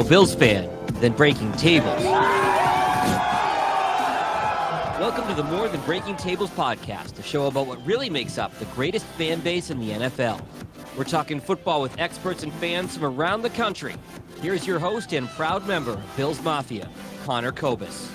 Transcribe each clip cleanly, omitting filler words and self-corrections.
Bills fan than breaking tables. Welcome to the More Than Breaking Tables podcast, a show about what really makes up the greatest fan base in the NFL. We're talking football with experts and fans from around the country. Here's your host and proud member of Bills Mafia, Connor Kobus.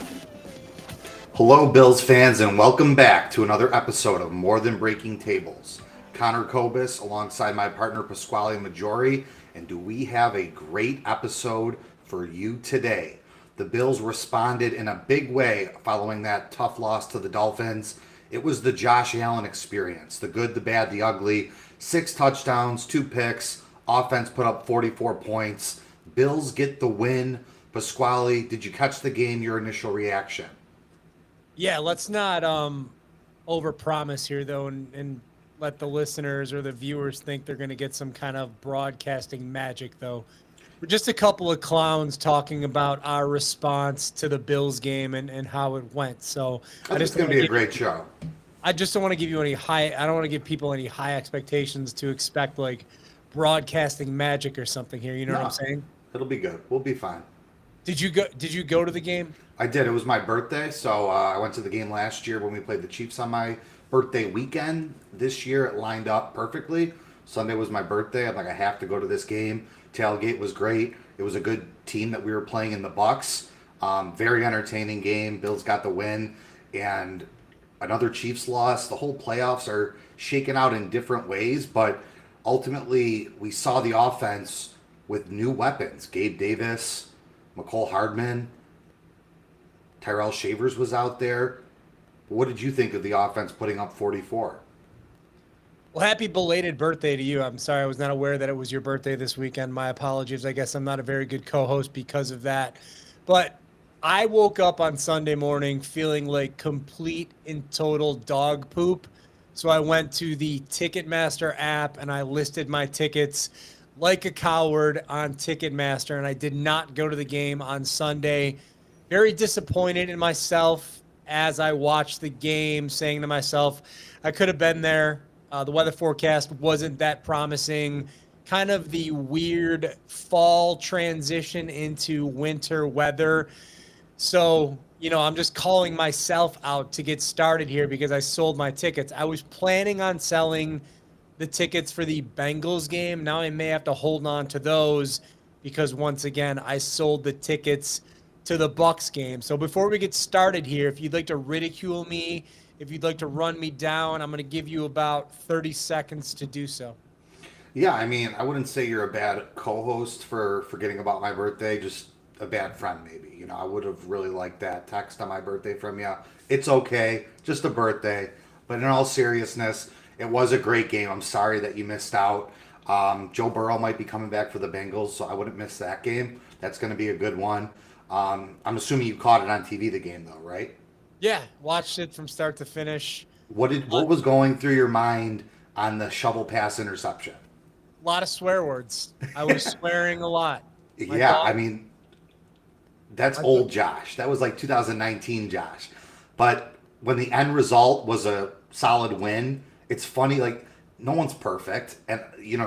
Hello, Bills fans, and welcome back to another episode of More Than Breaking Tables. Connor Kobus alongside my partner Pasquale Maggiore, and do we have a great episode for you today? The Bills responded in a big way following that tough loss to the Dolphins. It was the Josh Allen experience, the good, the bad, the ugly. 6 touchdowns, 2 picks, offense put up 44 points. Bills get the win. Pasquale, did you catch the game, your initial reaction? Yeah, let's not overpromise here, though, and let the listeners or the viewers think they're going to get some kind of broadcasting magic, though. We're just a couple of clowns talking about our response to the Bills game and how it went. So I just going to be a great show. I just don't want to give you any I don't want to give people any high expectations to expect like broadcasting magic or something here. You know what I'm saying? It'll be good. We'll be fine. Did you go to the game? I did. It was my birthday, so I went to the game last year when we played the Chiefs on my birthday weekend. This year it lined up perfectly. Sunday was my birthday. I'm like, I have to go to this game. Tailgate was great. It was a good team that we were playing in the Bucs. Very entertaining game. Bills got the win, and another Chiefs loss. The whole playoffs are shaken out in different ways, but ultimately we saw the offense with new weapons. Gabe Davis, McCole Hardman, Tyrell Shavers was out there. What did you think of the offense putting up 44? Well, happy belated birthday to you. I'm sorry I was not aware that it was your birthday this weekend. My apologies. I guess I'm not a very good co-host because of that. But I woke up on Sunday morning feeling like complete and total dog poop. So I went to the Ticketmaster app and I listed my tickets like a coward on Ticketmaster, and I did not go to the game on Sunday. Very disappointed in myself as I watched the game, saying to myself, I could have been there. The weather forecast wasn't that promising. Kind of the weird fall transition into winter weather. So, I'm just calling myself out to get started here because I sold my tickets. I was planning on selling the tickets for the Bengals game. Now I may have to hold on to those because once again, I sold the tickets to the Bucs game. So before we get started here, if you'd like to ridicule me, if you'd like to run me down, I'm going to give you about 30 seconds to do so. Yeah, I mean, I wouldn't say you're a bad co-host for forgetting about my birthday, just a bad friend maybe. I would have really liked that text on my birthday from you. It's okay, just a birthday. But in all seriousness, it was a great game. I'm sorry that you missed out. Joe Burrow might be coming back for the Bengals, so I wouldn't miss that game. That's going to be a good one. I'm assuming you caught it on TV, the game, though, right? Yeah, watched it from start to finish. What was going through your mind on the shovel pass interception? A lot of swear words. I was swearing a lot. I mean, that's old Josh. That was like 2019 Josh. But when the end result was a solid win, it's funny, like, no one's perfect. And,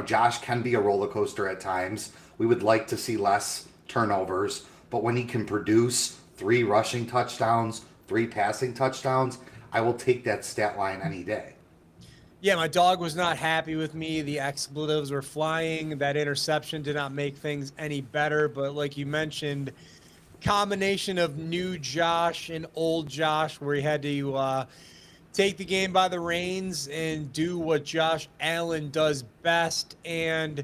Josh can be a roller coaster at times. We would like to see less turnovers. But when he can produce 3 rushing touchdowns, 3 passing touchdowns, I will take that stat line any day. Yeah, my dog was not happy with me. The expletives were flying. That interception did not make things any better. But like you mentioned, combination of new Josh and old Josh, where he had to take the game by the reins and do what Josh Allen does best. And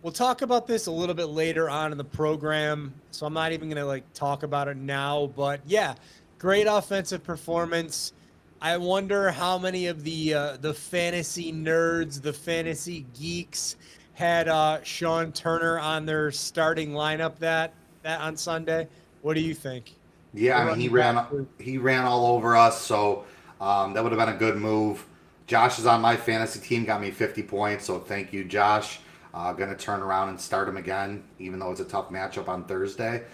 we'll talk about this a little bit later on in the program, so I'm not even going to talk about it now. But yeah, great offensive performance. I wonder how many of the fantasy nerds, the fantasy geeks, had Sean Turner on their starting lineup that on Sunday. What do you think? Yeah, I mean, he ran all over us, so that would have been a good move. Josh is on my fantasy team, got me 50 points, so thank you, Josh. Going to turn around and start him again, even though it's a tough matchup on Thursday.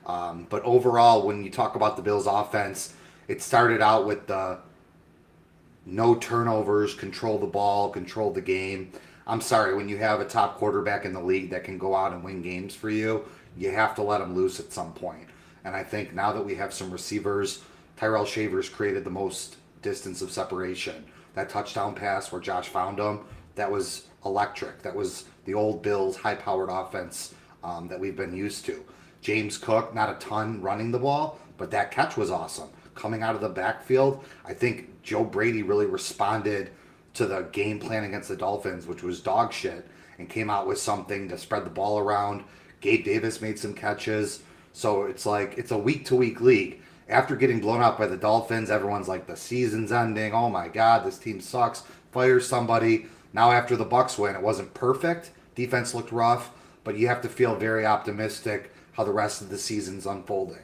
But overall, when you talk about the Bills' offense, it started out with the no turnovers, control the ball, control the game. I'm sorry, when you have a top quarterback in the league that can go out and win games for you, you have to let them loose at some point. And I think now that we have some receivers, Tyrell Shavers created the most distance of separation. That touchdown pass where Josh found him, that was electric. That was the old Bills high-powered offense that we've been used to. James Cook, not a ton running the ball, but that catch was awesome. Coming out of the backfield, I think Joe Brady really responded to the game plan against the Dolphins, which was dog shit, and came out with something to spread the ball around. Gabe Davis made some catches. So it's like, it's a week-to-week league. After getting blown out by the Dolphins, everyone's like, the season's ending. Oh my God, this team sucks. Fire somebody. Now after the Bucs win, it wasn't perfect. Defense looked rough, but you have to feel very optimistic how the rest of the season's unfolding.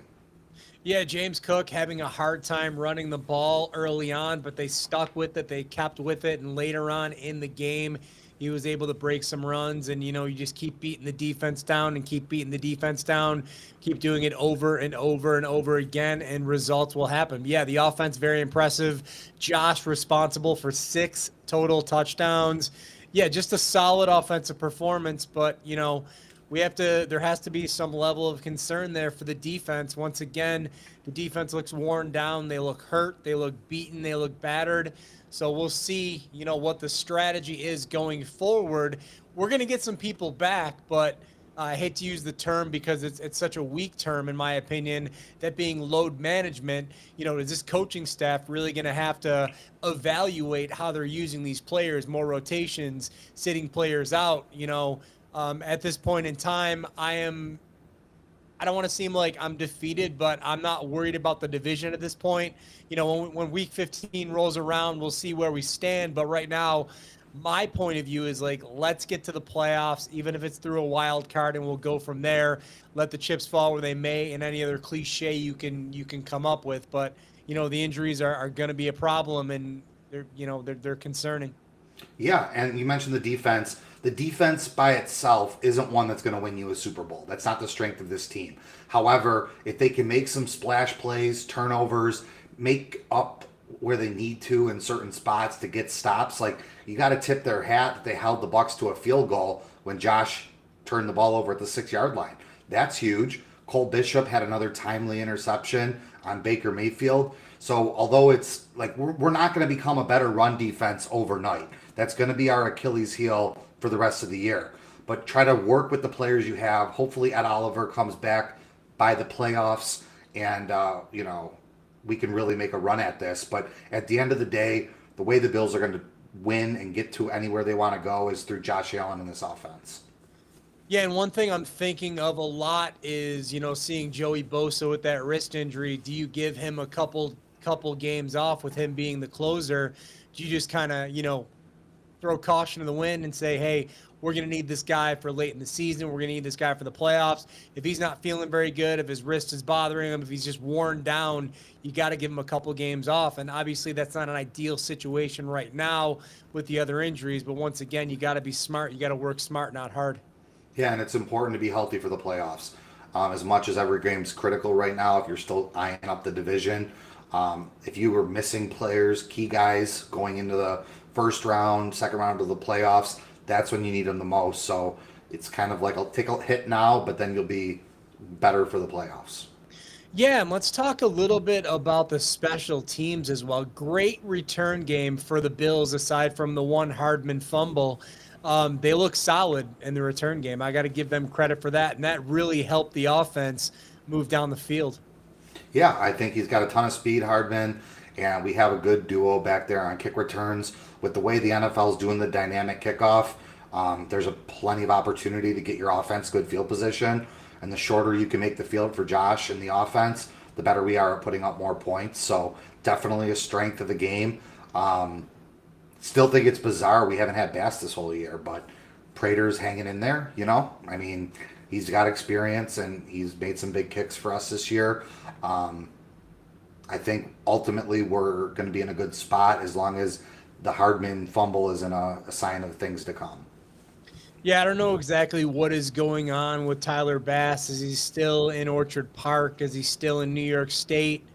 Yeah, James Cook having a hard time running the ball early on, but they stuck with it. They kept with it, and later on in the game, he was able to break some runs, and, you just keep beating the defense down and keep beating the defense down, keep doing it over and over and over again, and results will happen. Yeah, the offense, very impressive. Josh responsible for 6 total touchdowns. Yeah, just a solid offensive performance, but, there has to be some level of concern there for the defense. Once again, the defense looks worn down. They look hurt. They look beaten. They look battered. So we'll see, what the strategy is going forward. We're going to get some people back, but I hate to use the term because it's such a weak term, in my opinion, that being load management. Is this coaching staff really going to have to evaluate how they're using these players, more rotations, sitting players out? At this point in time, I don't want to seem like I'm defeated, but I'm not worried about the division at this point. When week 15 rolls around, we'll see where we stand. But right now, my point of view is like, let's get to the playoffs, even if it's through a wild card, and we'll go from there. Let the chips fall where they may, and any other cliche you can come up with. But, the injuries are going to be a problem, and they're concerning. Yeah, and you mentioned the defense. The defense by itself isn't one that's going to win you a Super Bowl. That's not the strength of this team. However, if they can make some splash plays, turnovers, make up where they need to in certain spots to get stops, like, you got to tip their hat that they held the Bucs to a field goal when Josh turned the ball over at the 6-yard line. That's huge. Cole Bishop had another timely interception on Baker Mayfield. So although it's like we're not going to become a better run defense overnight, that's going to be our Achilles heel for the rest of the year. But try to work with the players you have. Hopefully Ed Oliver comes back by the playoffs, and we can really make a run at this. But at the end of the day, the way the Bills are going to win and get to anywhere they want to go is through Josh Allen and this offense. Yeah, and one thing I'm thinking of a lot is, seeing Joey Bosa with that wrist injury. Do you give him a couple games off with him being the closer? Do you just kind of, throw caution to the wind and say, hey, we're going to need this guy for late in the season. We're going to need this guy for the playoffs. If he's not feeling very good, if his wrist is bothering him, if he's just worn down, you got to give him a couple games off. And obviously that's not an ideal situation right now with the other injuries. But once again, you got to be smart. You got to work smart, not hard. Yeah, and it's important to be healthy for the playoffs. As much as every game's critical right now, if you're still eyeing up the division, if you were missing players, key guys going into the first round, second round of the playoffs, that's when you need them the most. So it's kind of like, I'll take a hit now, but then you'll be better for the playoffs. Yeah, and let's talk a little bit about the special teams as well. Great return game for the Bills, aside from the one Hardman fumble. They look solid in the return game. I got to give them credit for that, and that really helped the offense move down the field. Yeah, I think he's got a ton of speed, Hardman, and we have a good duo back there on kick returns. With the way the NFL is doing the dynamic kickoff, there's plenty of opportunity to get your offense good field position, and the shorter you can make the field for Josh and the offense, the better we are at putting up more points. So definitely a strength of the game. Still think it's bizarre we haven't had Bass this whole year, but Prater's hanging in there, I mean, he's got experience and he's made some big kicks for us this year. I think ultimately we're going to be in a good spot as long as the Hardman fumble isn't a sign of things to come. Yeah, I don't know exactly what is going on with Tyler Bass. Is he still in Orchard Park? Is he still in New York State?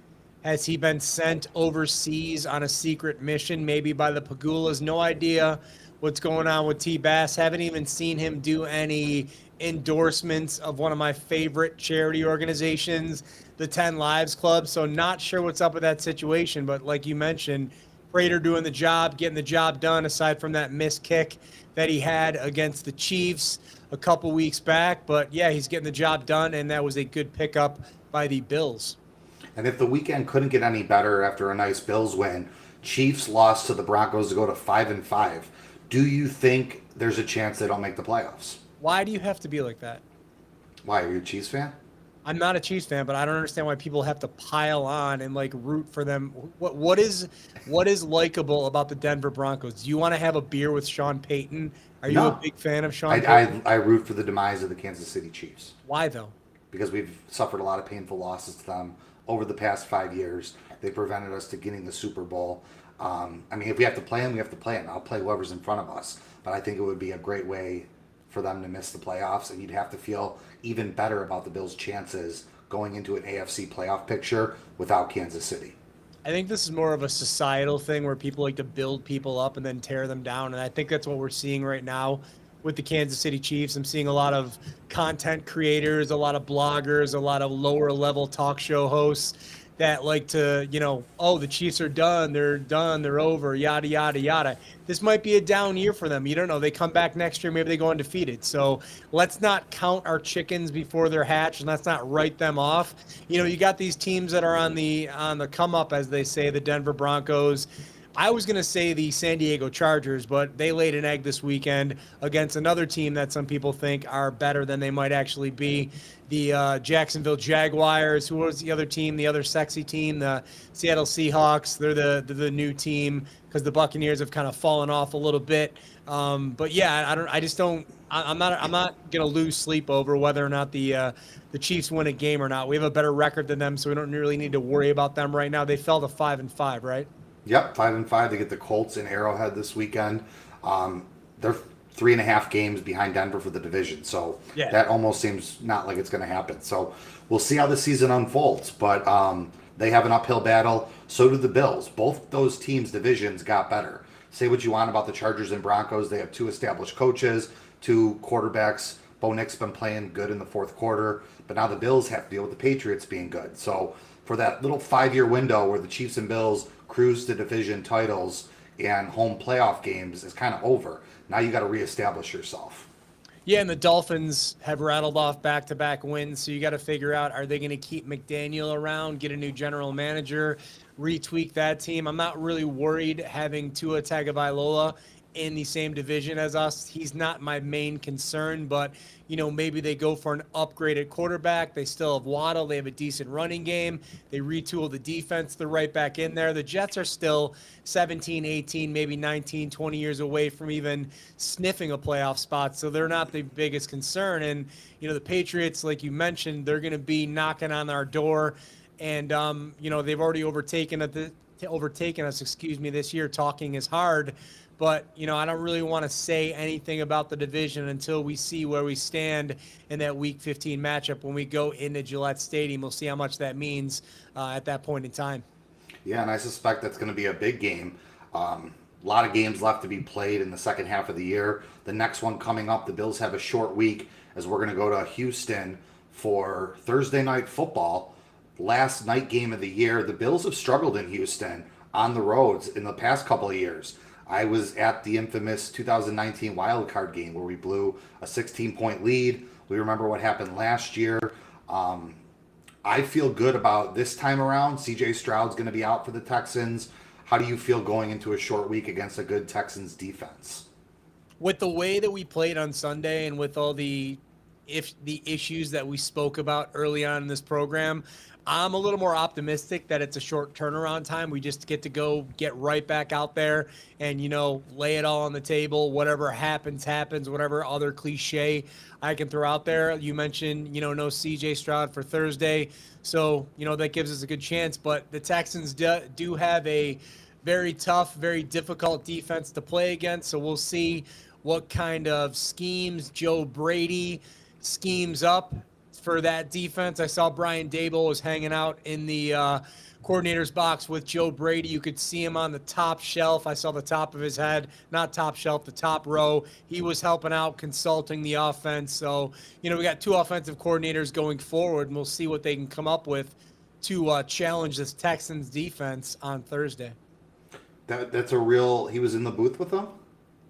Has he been sent overseas on a secret mission, maybe by the Pagulas? No idea what's going on with T. Bass. Haven't even seen him do any endorsements of one of my favorite charity organizations, the 10 Lives Club. So not sure what's up with that situation. But like you mentioned, Prater doing the job, getting the job done, aside from that missed kick that he had against the Chiefs a couple weeks back. But yeah, he's getting the job done, and that was a good pickup by the Bills. And if the weekend couldn't get any better after a nice Bills win, Chiefs lost to the Broncos to go to 5-5. Do you think there's a chance they don't make the playoffs? Why do you have to be like that? Why, are you a Chiefs fan? I'm not a Chiefs fan, but I don't understand why people have to pile on and like root for them. What is likable about the Denver Broncos? Do you want to have a beer with Sean Payton? Are you a big fan of Sean Payton? I root for the demise of the Kansas City Chiefs. Why though? Because we've suffered a lot of painful losses to them over the past 5 years. They prevented us to getting the Super Bowl. I mean, if we have to play them, we have to play them. I'll play whoever's in front of us. But I think it would be a great way for them to miss the playoffs, and you'd have to feel even better about the Bills' chances going into an AFC playoff picture without Kansas City. I think this is more of a societal thing where people like to build people up and then tear them down. And I think that's what we're seeing right now with the Kansas City Chiefs. I'm seeing a lot of content creators, a lot of bloggers, a lot of lower level talk show hosts that like to, oh, the Chiefs are done, they're over, yada, yada, yada. This might be a down year for them. You don't know. They come back next year, maybe they go undefeated. So let's not count our chickens before they're hatched, and let's not write them off. You got these teams that are on the come up, as they say, the Denver Broncos. I was going to say the San Diego Chargers, but they laid an egg this weekend against another team that some people think are better than they might actually be. The Jacksonville Jaguars. Who was the other team, the other sexy team? The Seattle Seahawks. They're the new team because the Buccaneers have kind of fallen off a little bit. But yeah, I'm not going to lose sleep over whether or not the Chiefs win a game or not. We have a better record than them, so we don't really need to worry about them right now. They fell to 5-5, right? Yep, 5-5. They get the Colts in Arrowhead this weekend. They're 3.5 games behind Denver for the division, so yeah, that almost seems not like it's going to happen. So we'll see how the season unfolds, but they have an uphill battle. So do the Bills. Both those teams' divisions got better. Say what you want about the Chargers and Broncos. They have 2 established coaches, 2 quarterbacks. Bo Nick's been playing good in the fourth quarter, but now the Bills have to deal with the Patriots being good. So for that little 5-year window where the Chiefs and Bills cruise to division titles and home playoff games is kind of over. Now you got to reestablish yourself. Yeah, and the Dolphins have rattled off back-to-back wins, so you got to figure out, are they going to keep McDaniel around, get a new general manager, retweak that team? I'm not really worried having Tua Tagovailoa in the same division as us. He's not my main concern, but maybe they go for an upgraded quarterback. They still have Waddle. They have a decent running game. They retool the defense. They're right back in there. The Jets are still 17, 18, maybe 19, 20 years away from even sniffing a playoff spot, so they're not the biggest concern. And the Patriots, like you mentioned, they're going to be knocking on our door, and they've already overtaken us this year. Talking is hard. But, I don't really want to say anything about the division until we see where we stand in that Week 15 matchup. When we go into Gillette Stadium, we'll see how much that means at that point in time. Yeah, and I suspect that's going to be a big game. A lot of games left to be played in the second half of the year. The next one coming up, the Bills have a short week as we're going to go to Houston for Thursday night football. Last night game of the year. The Bills have struggled in Houston on the roads in the past couple of years. I was at the infamous 2019 wildcard game where we blew a 16-point lead. We remember what happened last year. I feel good about this time around. C.J. Stroud's going to be out for the Texans. How do you feel going into a short week against a good Texans defense? With the way that we played on Sunday and with all the issues that we spoke about early on in this program, I'm a little more optimistic that it's a short turnaround time. We just get to go get right back out there and, lay it all on the table. Whatever happens, whatever other cliche I can throw out there. You mentioned, no CJ Stroud for Thursday. So, that gives us a good chance. But the Texans do have a very tough, very difficult defense to play against. So we'll see what kind of schemes Joe Brady schemes up for that defense. I saw Brian Dable was hanging out in the coordinator's box with Joe Brady. You could see him on the top shelf. I saw the top of his head, not top shelf, the top row. He was helping out, consulting the offense. So, we got 2 offensive coordinators going forward, and we'll see what they can come up with to challenge this Texans defense on Thursday. That's a real. He was in the booth with them.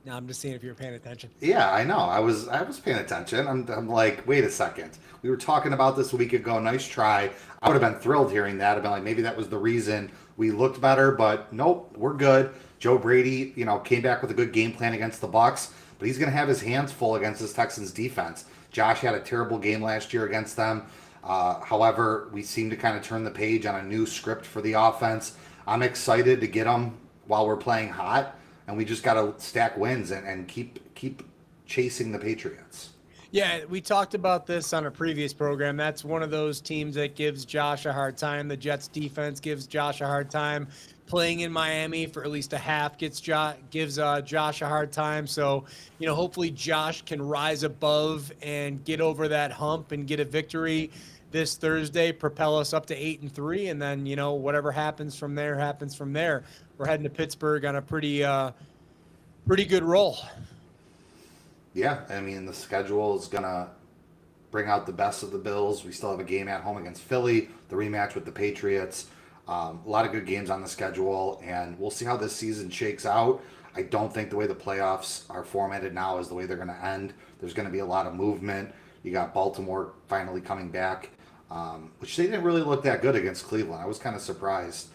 Now I'm just seeing if you're paying attention. Yeah, I know. I was paying attention. I'm like, wait a second. We were talking about this a week ago. Nice try. I would have been thrilled hearing that. I'd been like, maybe that was the reason we looked better, but nope, we're good. Joe Brady, came back with a good game plan against the Bucs, but he's going to have his hands full against this Texans defense. Josh had a terrible game last year against them. However, we seem to kind of turn the page on a new script for the offense. I'm excited to get them while we're playing hot. And we just got to stack wins and keep chasing the Patriots. Yeah, we talked about this on a previous program. That's one of those teams that gives Josh a hard time. The Jets defense gives Josh a hard time. Playing in Miami for at least a half gives Josh a hard time. So, hopefully Josh can rise above and get over that hump and get a victory this Thursday, propel us up to 8-3, and then whatever happens from there happens from there. We're heading to Pittsburgh on a pretty good roll. Yeah, I mean the schedule is gonna bring out the best of the Bills. We still have a game at home against Philly, the rematch with the Patriots. A lot of good games on the schedule, and we'll see how this season shakes out. I don't think the way the playoffs are formatted now is the way they're going to end. There's going to be a lot of movement. You got Baltimore finally coming back, which they didn't really look that good against Cleveland. I was kind of surprised.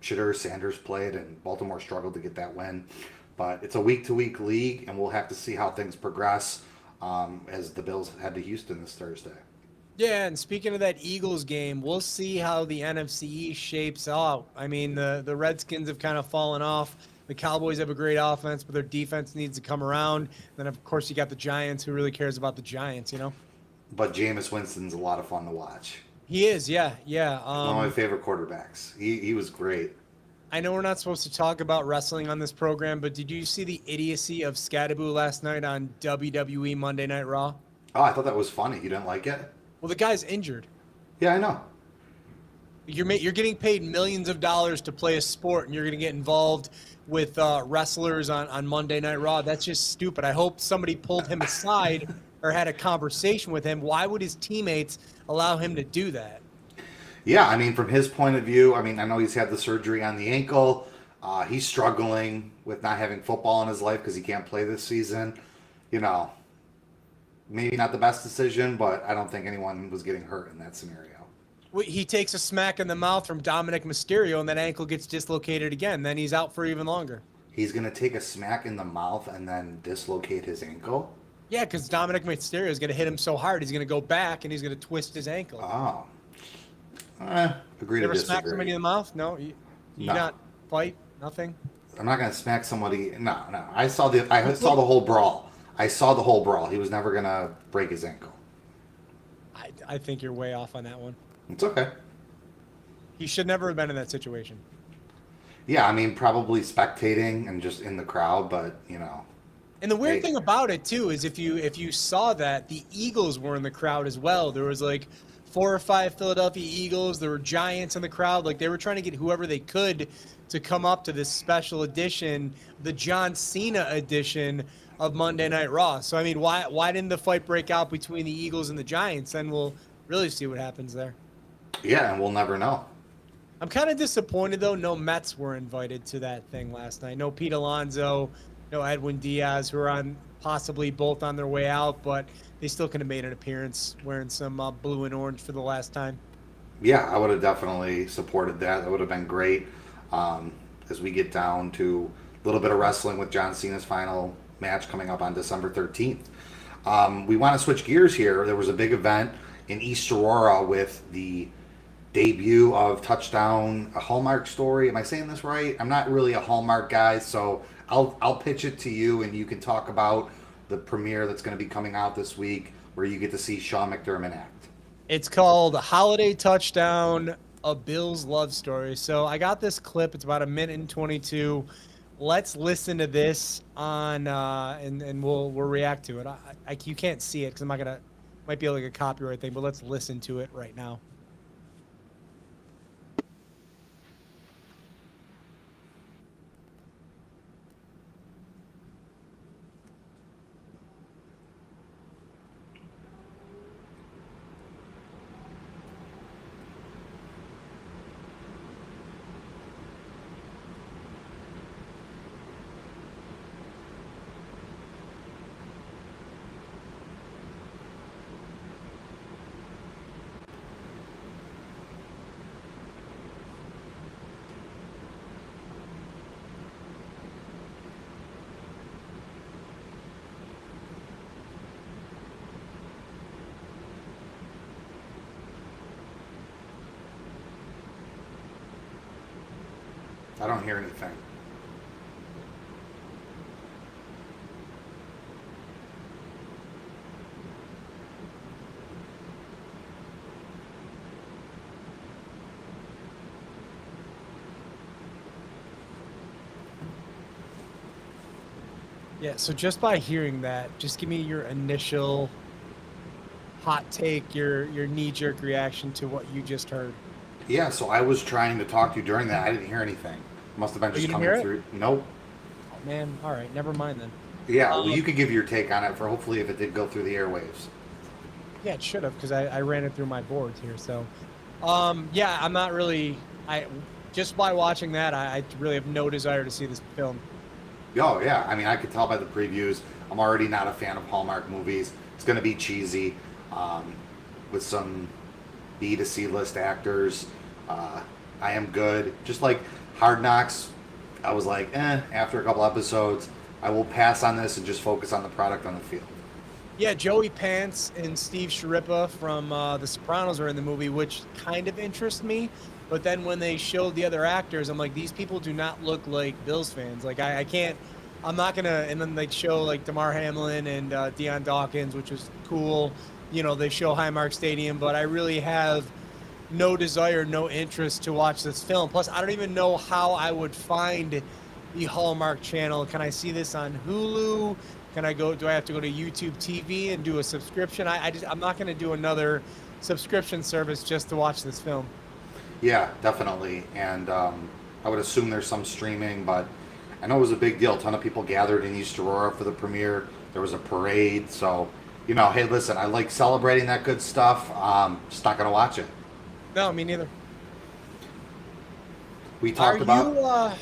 Sanders played, and Baltimore struggled to get that win. But it's a week-to-week league, and we'll have to see how things progress as the Bills head to Houston this Thursday. Yeah, and speaking of that Eagles game, we'll see how the NFC East shapes out. I mean, the Redskins have kind of fallen off. The Cowboys have a great offense, but their defense needs to come around. Then, of course, you got the Giants. Who really cares about the Giants, But Jameis Winston's a lot of fun to watch. He is, yeah. One of my favorite quarterbacks. He was great. I know we're not supposed to talk about wrestling on this program, but did you see the idiocy of Scadaboo last night on WWE Monday Night Raw? Oh, I thought that was funny. You didn't like it? Well, the guy's injured. Yeah, I know. You're getting paid millions of dollars to play a sport, and you're going to get involved with wrestlers on Monday Night Raw. That's just stupid. I hope somebody pulled him aside or had a conversation with him. Why would his teammates allow him to do that? Yeah, I mean, from his point of view, I know he's had the surgery on the ankle. He's struggling with not having football in his life because he can't play this season. Maybe not the best decision, but I don't think anyone was getting hurt in that scenario. He takes a smack in the mouth from Dominic Mysterio, and that ankle gets dislocated again. Then he's out for even longer. He's going to take a smack in the mouth and then dislocate his ankle? Yeah, because Dominic Mysterio is going to hit him so hard, he's going to go back, and he's going to twist his ankle. Oh. Agree you to ever disagree. smack somebody in the mouth? No? You not fight? Nothing? I'm not going to smack somebody. No. I saw the whole brawl. He was never going to break his ankle. I think you're way off on that one. It's okay. He should never have been in that situation. Yeah, probably spectating and just in the crowd, but, And the weird thing about it, too, is if you saw that, the Eagles were in the crowd as well. There was, 4 or 5 Philadelphia Eagles. There were Giants in the crowd. They were trying to get whoever they could to come up to this special edition, the John Cena edition of Monday Night Raw. So, why didn't the fight break out between the Eagles and the Giants? Then we'll really see what happens there. Yeah, and we'll never know. I'm kind of disappointed, though. No Mets were invited to that thing last night. No Pete Alonso, no Edwin Diaz, who are possibly both on their way out, but they still could have made an appearance wearing some blue and orange for the last time. Yeah, I would have definitely supported that. That would have been great. As we get down to a little bit of wrestling with John Cena's final match coming up on December 13th. We want to switch gears here. There was a big event in East Aurora with the debut of Touchdown, a HighMark story. Am I saying this right? I'm not really a HighMark guy, so I'll pitch it to you, and you can talk about the premiere that's going to be coming out this week, where you get to see Sean McDermott act. It's called Holiday Touchdown, A Bill's Love Story. So I got this clip. It's about 1:22. Let's listen to this on, and we'll react to it. You can't see it because I'm not gonna. Might be like a copyright thing, but let's listen to it right now. I don't hear anything. Yeah, so just by hearing that, just give me your initial hot take, your knee-jerk reaction to what you just heard. Yeah, so I was trying to talk to you during that. I didn't hear anything. Must have been Oh, you just didn't coming hear it? through. Nope. Oh, man, all right, never mind then. Yeah, well, you could give your take on it for hopefully if it did go through the airwaves. Yeah, it should have because I ran it through my boards here. So, yeah, I'm not really. I just by watching that, I really have no desire to see this film. Oh, yeah. I mean, I could tell by the previews. I'm already not a fan of Hallmark movies. It's going to be cheesy with some B to C list actors. I am good. Just like Hard Knocks, I was like, after a couple episodes, I will pass on this and just focus on the product on the field. Yeah, Joey Pants and Steve Sharippa from The Sopranos are in the movie, which kind of interests me. But then when they showed the other actors, I'm like, these people do not look like Bills fans. Like, I can't, I'm not going to, and then they show like Damar Hamlin and Deion Dawkins, which was cool. You know, they show Highmark Stadium, but I really have no desire, no interest to watch this film. Plus, I don't even know how I would find the Hallmark channel. Can I see this on Hulu? Can I go, do I have to go to YouTube TV and do a subscription? I'm not going to do another subscription service just to watch this film. Yeah, definitely. And I would assume there's some streaming, but I know it was a big deal. A ton of people gathered in East Aurora for the premiere. There was a parade. So, you know, hey, listen, I like celebrating that good stuff. Just not going to watch it. No, me neither. We talked about...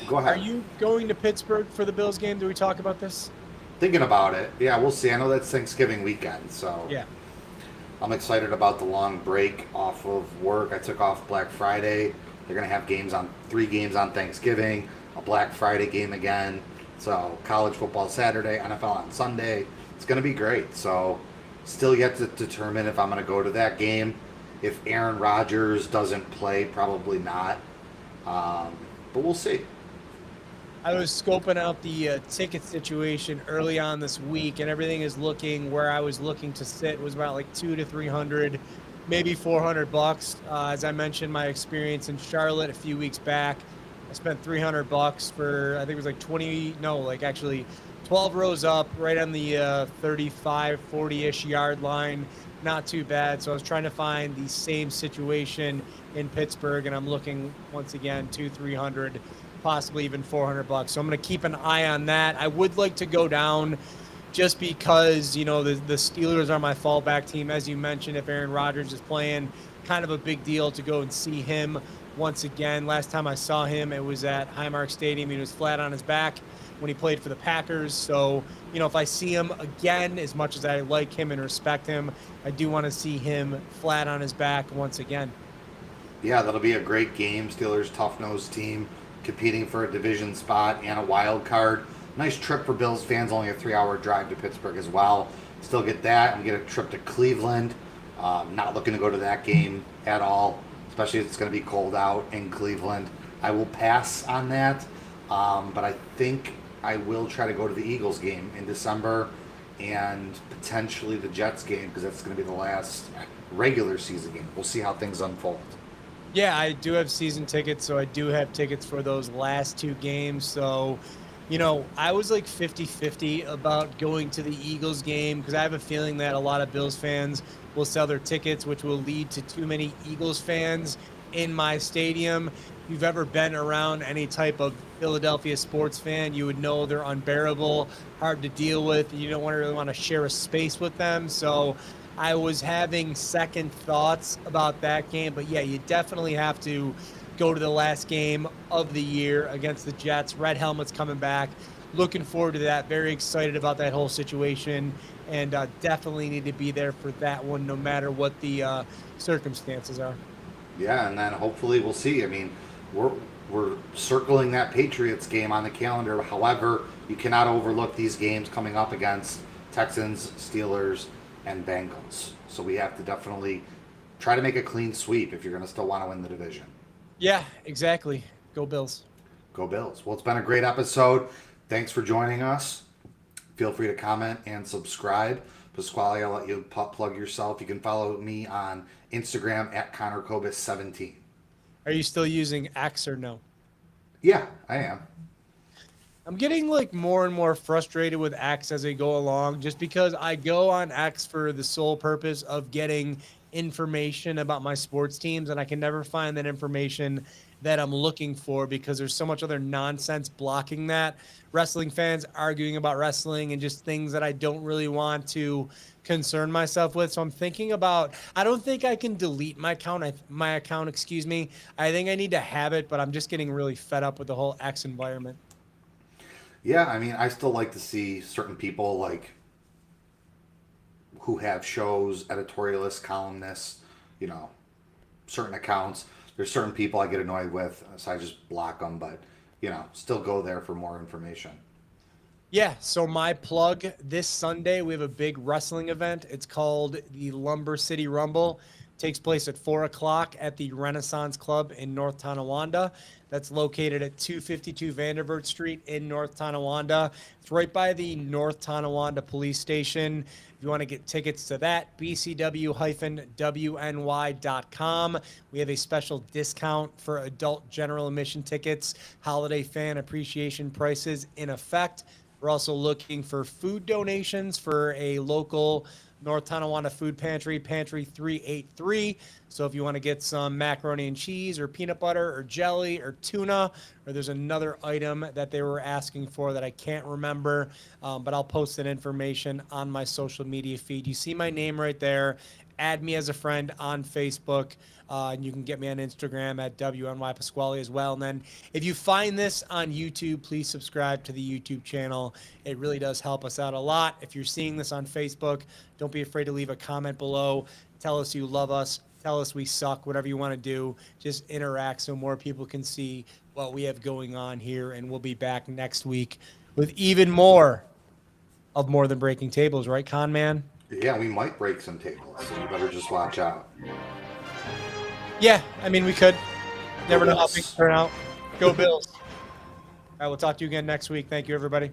Go ahead. Are you going to Pittsburgh for the Bills game? Do we talk about this? Thinking about it. Yeah, we'll see. I know that's Thanksgiving weekend, so... Yeah. I'm excited about the long break off of work. I took off Black Friday. They're going to have 3 games on Thanksgiving, a Black Friday game again. So college football Saturday, NFL on Sunday. It's going to be great. So still yet to determine if I'm going to go to that game. If Aaron Rodgers doesn't play, probably not. But we'll see. I was scoping out the ticket situation early on this week, and everything is looking where I was looking to sit was about like $200 to $300, maybe $400. As I mentioned, my experience in Charlotte a few weeks back, I spent $300 for, I think it was like 12 rows up, right on the 35, 40-ish yard line. Not too bad. So I was trying to find the same situation in Pittsburgh, and I'm looking once again $200, $300. Possibly even $400. So I'm going to keep an eye on that. I would like to go down just because, you know, the Steelers are my fallback team. As you mentioned, if Aaron Rodgers is playing, kind of a big deal to go and see him once again. Last time I saw him, it was at Highmark Stadium. He was flat on his back when he played for the Packers. So, you know, if I see him again, as much as I like him and respect him, I do want to see him flat on his back once again. Yeah, that'll be a great game. Steelers tough-nosed team, competing for a division spot and a wild card. Nice trip for Bills fans, only a 3-hour drive to Pittsburgh as well. Still get that and get a trip to Cleveland. Not looking to go to that game at all, especially if it's going to be cold out in Cleveland. I will pass on that, but I think I will try to go to the Eagles game in December and potentially the Jets game because that's going to be the last regular season game. We'll see how things unfold. Yeah, I do have season tickets, so I do have tickets for those last 2 games. So, you know, I was like 50-50 about going to the Eagles game because I have a feeling that a lot of Bills fans will sell their tickets, which will lead to too many Eagles fans in my stadium. If you've ever been around any type of Philadelphia sports fan, you would know they're unbearable, hard to deal with. You don't really want to share a space with them. So I was having second thoughts about that game, but yeah, you definitely have to go to the last game of the year against the Jets. Red helmets coming back. Looking forward to that. Very excited about that whole situation, and definitely need to be there for that one, no matter what the circumstances are. Yeah, and then hopefully we'll see. I mean, we're circling that Patriots game on the calendar. However, you cannot overlook these games coming up against Texans, Steelers, and Bengals. So we have to definitely try to make a clean sweep if you're going to still want to win the division. Yeah, exactly. Go Bills. Go Bills. Well, it's been a great episode. Thanks for joining us. Feel free to comment and subscribe. Pasquale, I'll let you plug yourself. You can follow me on Instagram at ConnorCobus17. Are you still using X or no? Yeah, I am. I'm getting like more and more frustrated with X as I go along, just because I go on X for the sole purpose of getting information about my sports teams, and I can never find that information that I'm looking for because there's so much other nonsense blocking that. Wrestling fans arguing about wrestling and just things that I don't really want to concern myself with. So I'm thinking about, I don't think I can delete my account. Excuse me. I think I need to have it, but I'm just getting really fed up with the whole X environment. Yeah, I mean, I still like to see certain people like who have shows, editorialists, columnists, certain accounts. There's certain people I get annoyed with, so I just block them, but, still go there for more information. Yeah, so my plug, this Sunday, we have a big wrestling event. It's called the Lumber City Rumble. It takes place at 4 o'clock at the Renaissance Club in North Tonawanda. That's located at 252 Vanderbilt Street in North Tonawanda. It's right by the North Tonawanda Police Station. If you want to get tickets to that, bcw-wny.com. We have a special discount for adult general admission tickets, holiday fan appreciation prices in effect. We're also looking for food donations for a local North Tonawanda Food Pantry, Pantry 383. So if you want to get some macaroni and cheese or peanut butter or jelly or tuna, or there's another item that they were asking for that I can't remember, but I'll post that information on my social media feed. You see my name right there. Add me as a friend on Facebook, and you can get me on Instagram at WNY Pasquale as well. And then if you find this on YouTube, please subscribe to the YouTube channel. It really does help us out a lot. If you're seeing this on Facebook, don't be afraid to leave a comment below. Tell us you love us. Tell us we suck, whatever you want to do. Just interact so more people can see what we have going on here. And we'll be back next week with even more of More Than Breaking Tables, right, Con Man? Yeah, we might break some tables, so you better just watch out. Yeah, I mean, we could. Never know how things turn out. Go Bills. All right, we'll talk to you again next week. Thank you, everybody.